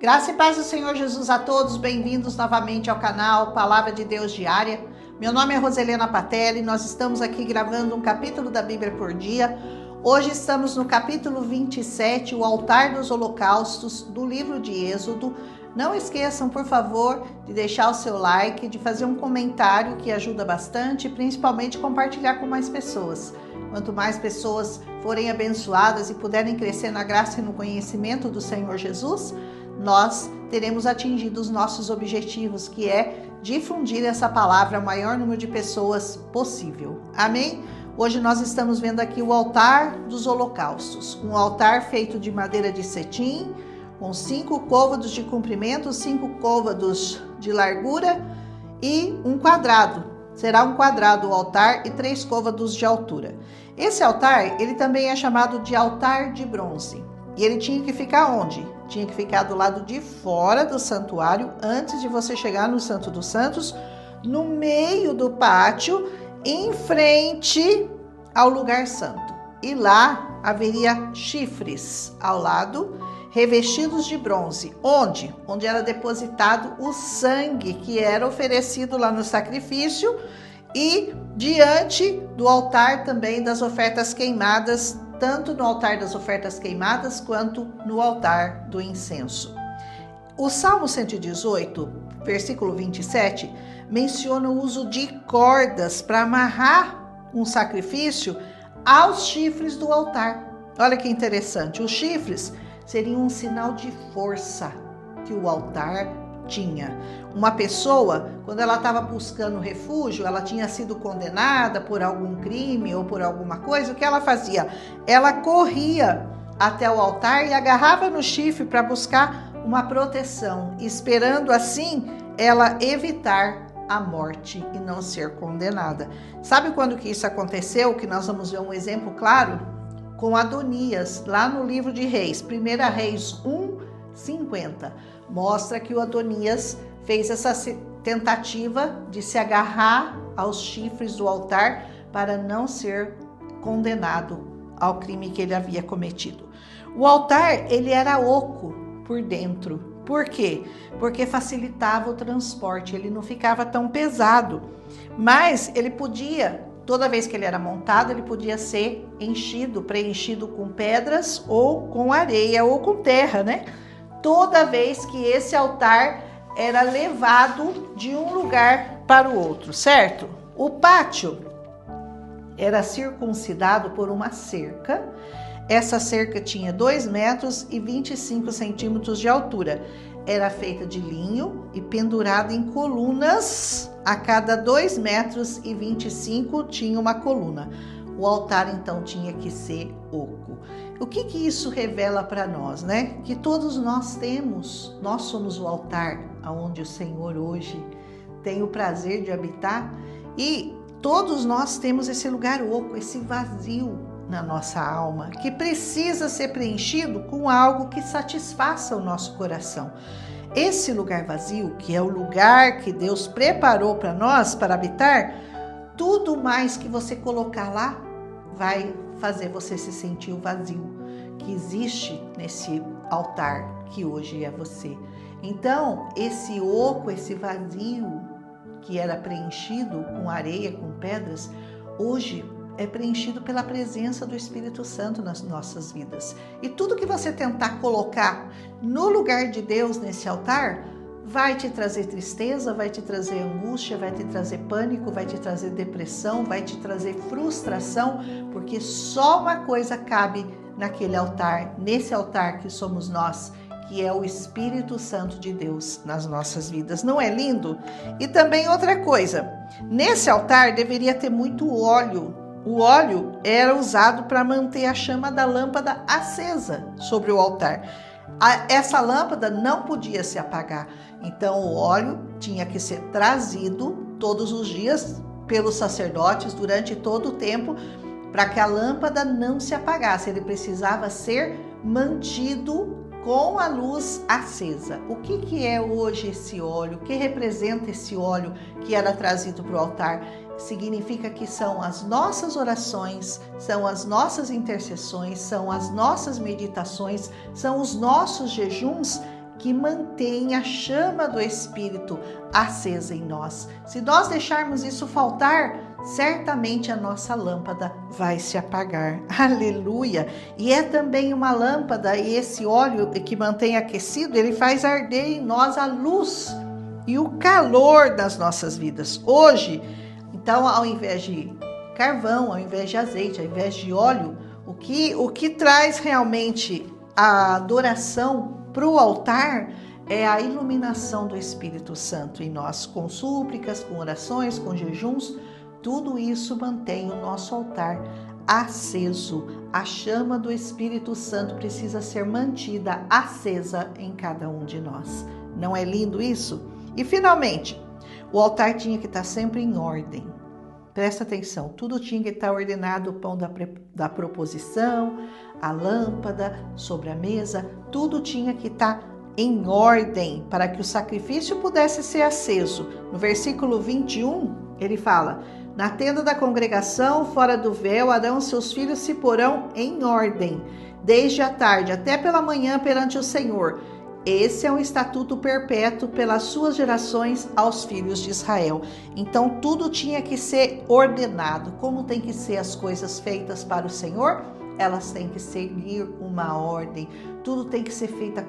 Graça e paz do Senhor Jesus a todos, bem-vindos novamente ao canal Palavra de Deus Diária. Meu nome é Roselena Patelli, nós estamos aqui gravando um capítulo da Bíblia por dia. Hoje estamos no capítulo 27, o altar dos holocaustos, do livro de Êxodo. Não esqueçam, por favor, de deixar o seu like, de fazer um comentário que ajuda bastante, e principalmente compartilhar com mais pessoas. Quanto mais pessoas forem abençoadas e puderem crescer na graça e no conhecimento do Senhor Jesus, nós teremos atingido os nossos objetivos, que é difundir essa palavra ao maior número de pessoas possível. Amém? Hoje nós estamos vendo aqui o altar dos holocaustos, um altar feito de madeira de cetim, com 5 côvados de comprimento, 5 côvados de largura e um quadrado. Será um quadrado o altar e 3 côvados de altura. Esse altar, ele também é chamado de altar de bronze. E ele tinha que ficar onde? Tinha que ficar do lado de fora do santuário, antes de você chegar no Santo dos Santos, no meio do pátio, em frente ao lugar santo. E lá haveria chifres ao lado, revestidos de bronze. Onde? Onde era depositado o sangue que era oferecido lá no sacrifício e diante do altar também das ofertas queimadas, tanto no altar das ofertas queimadas quanto no altar do incenso. O Salmo 118, versículo 27, menciona o uso de cordas para amarrar um sacrifício aos chifres do altar. Olha que interessante, os chifres seriam um sinal de força que o altar tinha. Uma pessoa, quando ela estava buscando refúgio, ela tinha sido condenada por algum crime ou por alguma coisa, o que ela fazia? Ela corria até o altar e agarrava no chifre para buscar uma proteção, esperando assim ela evitar a morte e não ser condenada. Sabe quando que isso aconteceu? Que nós vamos ver um exemplo claro? Com Adonias, lá no livro de Reis, 1 Reis 1:50, mostra que o Adonias fez essa tentativa de se agarrar aos chifres do altar para não ser condenado ao crime que ele havia cometido. O altar, ele era oco por dentro. Por quê? Porque facilitava o transporte, ele não ficava tão pesado, mas ele podia, toda vez que ele era montado, ele podia ser preenchido com pedras ou com areia ou com terra, né? Toda vez que esse altar era levado de um lugar para o outro, certo? O pátio era circuncidado por uma cerca. Essa cerca tinha 2 metros e 25 centímetros de altura. Era feita de linho e pendurada em colunas. A cada 2 metros e 25 tinha uma coluna. O altar, então, tinha que ser oco. O que isso revela para nós, né? Que todos nós somos o altar aonde o Senhor hoje tem o prazer de habitar, e todos nós temos esse lugar oco, esse vazio na nossa alma, que precisa ser preenchido com algo que satisfaça o nosso coração. Esse lugar vazio, que é o lugar que Deus preparou para nós, para habitar, tudo mais que você colocar lá vai fazer você se sentir o vazio que existe nesse altar que hoje é você. Então, esse oco, esse vazio que era preenchido com areia, com pedras, hoje é preenchido pela presença do Espírito Santo nas nossas vidas. E tudo que você tentar colocar no lugar de Deus nesse altar vai te trazer tristeza, vai te trazer angústia, vai te trazer pânico, vai te trazer depressão, vai te trazer frustração, porque só uma coisa cabe naquele altar, nesse altar que somos nós, que é o Espírito Santo de Deus nas nossas vidas. Não é lindo? E também outra coisa, nesse altar deveria ter muito óleo. O óleo era usado para manter a chama da lâmpada acesa sobre o altar. Essa lâmpada não podia se apagar, então o óleo tinha que ser trazido todos os dias pelos sacerdotes durante todo o tempo, para que a lâmpada não se apagasse. Ele precisava ser mantido com a luz acesa. O que é hoje esse óleo? O que representa esse óleo que era trazido para o altar? Significa que são as nossas orações, são as nossas intercessões, são as nossas meditações, são os nossos jejuns que mantém a chama do Espírito acesa em nós. Se nós deixarmos isso faltar, certamente a nossa lâmpada vai se apagar. Aleluia! E é também uma lâmpada, e esse óleo que mantém aquecido, ele faz arder em nós a luz e o calor das nossas vidas. Hoje, então, ao invés de carvão, ao invés de azeite, ao invés de óleo, o que traz realmente a adoração para o altar é a iluminação do Espírito Santo em nós, com súplicas, com orações, com jejuns. Tudo isso mantém o nosso altar aceso. A chama do Espírito Santo precisa ser mantida acesa em cada um de nós. Não é lindo isso? E finalmente, o altar tinha que estar sempre em ordem. Presta atenção, tudo tinha que estar ordenado, o pão da proposição, a lâmpada sobre a mesa, tudo tinha que estar em ordem para que o sacrifício pudesse ser aceso. No versículo 21, ele fala: na tenda da congregação, fora do véu, Arão e seus filhos se porão em ordem, desde a tarde até pela manhã perante o Senhor. Esse é um estatuto perpétuo pelas suas gerações aos filhos de Israel. Então tudo tinha que ser ordenado. Como tem que ser as coisas feitas para o Senhor? Elas têm que seguir uma ordem. Tudo tem que ser feito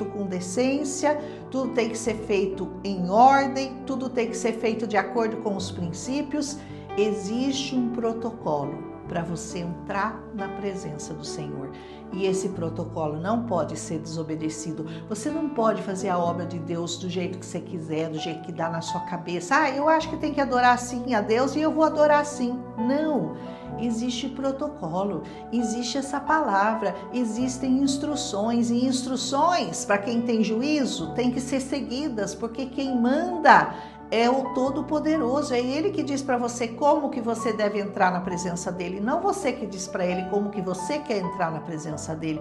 com decência, tudo tem que ser feito em ordem, tudo tem que ser feito de acordo com os princípios. Existe um protocolo para você entrar na presença do Senhor. E esse protocolo não pode ser desobedecido. Você não pode fazer a obra de Deus do jeito que você quiser, do jeito que dá na sua cabeça. Eu acho que tem que adorar assim a Deus e eu vou adorar assim. Não. Existe protocolo, existe essa palavra, existem instruções. E instruções, para quem tem juízo, tem que ser seguidas, porque quem manda é o Todo-Poderoso, é Ele que diz para você como que você deve entrar na presença dEle, não você que diz para Ele como que você quer entrar na presença dEle.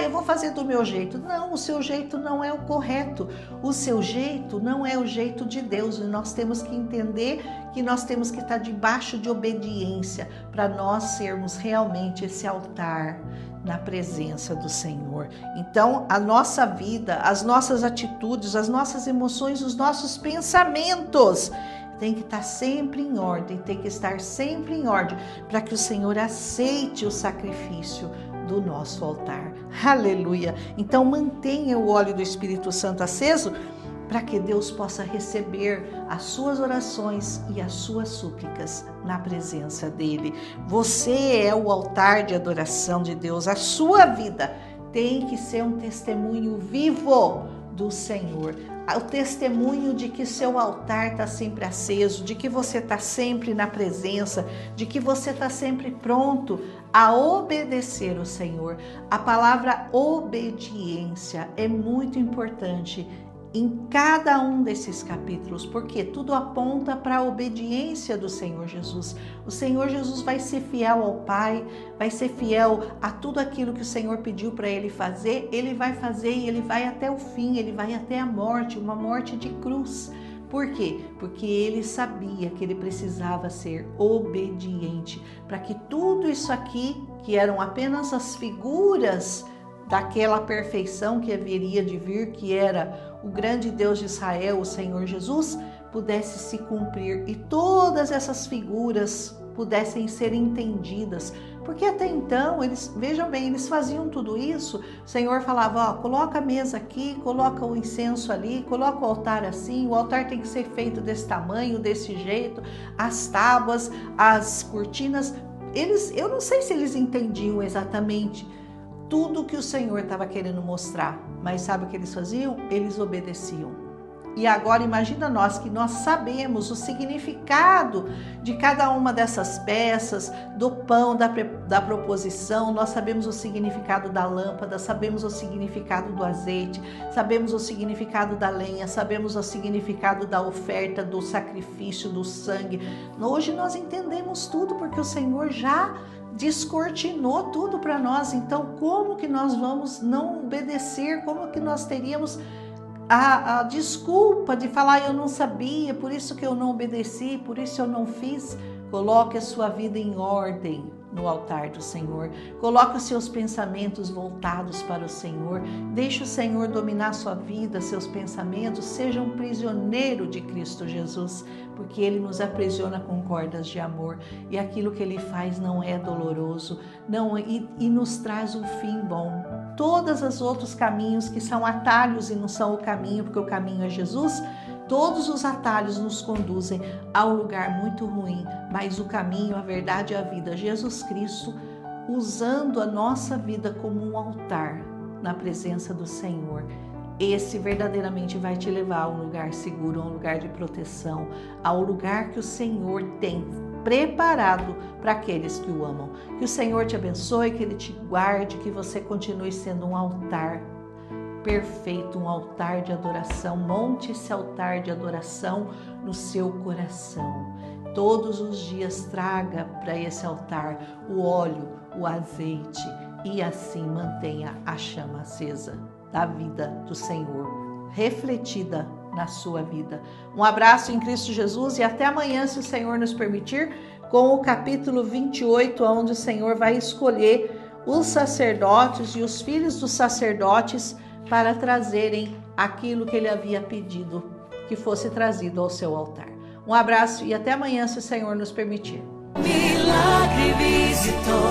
Eu vou fazer do meu jeito. Não, o seu jeito não é o correto, o seu jeito não é o jeito de Deus, e nós temos que entender que nós temos que estar debaixo de obediência para nós sermos realmente esse altar na presença do Senhor. Então, a nossa vida, as nossas atitudes, as nossas emoções, os nossos pensamentos tem que estar sempre em ordem, tem que estar sempre em ordem para que o Senhor aceite o sacrifício do nosso altar. Aleluia! Então, mantenha o óleo do Espírito Santo aceso para que Deus possa receber as suas orações e as suas súplicas na presença dEle. Você é o altar de adoração de Deus. A sua vida tem que ser um testemunho vivo do Senhor. O testemunho de que seu altar está sempre aceso, de que você está sempre na presença, de que você está sempre pronto a obedecer o Senhor. A palavra obediência é muito importante em cada um desses capítulos, porque tudo aponta para a obediência do Senhor Jesus. O Senhor Jesus vai ser fiel ao Pai, vai ser fiel a tudo aquilo que o Senhor pediu para Ele fazer, Ele vai fazer e Ele vai até o fim, Ele vai até a morte, uma morte de cruz. Por quê? Porque Ele sabia que Ele precisava ser obediente, para que tudo isso aqui, que eram apenas as figuras daquela perfeição que haveria de vir, que era o grande Deus de Israel, o Senhor Jesus, pudesse se cumprir e todas essas figuras pudessem ser entendidas. Porque até então, vejam bem, eles faziam tudo isso, o Senhor falava, coloca a mesa aqui, coloca o incenso ali, coloca o altar assim, o altar tem que ser feito desse tamanho, desse jeito, as tábuas, as cortinas. Eu não sei se eles entendiam exatamente tudo que o Senhor estava querendo mostrar, mas sabe o que eles faziam? Eles obedeciam. E agora imagina nós, que nós sabemos o significado de cada uma dessas peças, do pão, da proposição, nós sabemos o significado da lâmpada, sabemos o significado do azeite, sabemos o significado da lenha, sabemos o significado da oferta, do sacrifício, do sangue. Hoje nós entendemos tudo, porque o Senhor já descortinou tudo para nós. Então, como que nós vamos não obedecer? Como que nós teríamos a desculpa de falar, eu não sabia, por isso que eu não obedeci, por isso eu não fiz? Coloque a sua vida em ordem. no altar do Senhor. Coloca os seus pensamentos voltados para o Senhor. Deixe o Senhor dominar sua vida, seus pensamentos. Seja um prisioneiro de Cristo Jesus, porque Ele nos aprisiona com cordas de amor e aquilo que Ele faz não é doloroso, e nos traz um fim bom. Todos os outros caminhos que são atalhos e não são o caminho, porque o caminho é Jesus, todos os atalhos nos conduzem a um lugar muito ruim, mas o caminho, a verdade e a vida, Jesus Cristo, usando a nossa vida como um altar na presença do Senhor, esse verdadeiramente vai te levar a um lugar seguro, a um lugar de proteção, ao lugar que o Senhor tem preparado para aqueles que o amam. Que o Senhor te abençoe, que Ele te guarde, que você continue sendo um altar perfeito, um altar de adoração. Monte esse altar de adoração no seu coração. Todos os dias traga para esse altar o óleo, o azeite e assim mantenha a chama acesa da vida do Senhor, refletida na sua vida. Um abraço em Cristo Jesus e até amanhã, se o Senhor nos permitir, com o capítulo 28, onde o Senhor vai escolher os sacerdotes e os filhos dos sacerdotes para trazerem aquilo que Ele havia pedido que fosse trazido ao seu altar. Um abraço e até amanhã, se o Senhor nos permitir. Milagre visitou.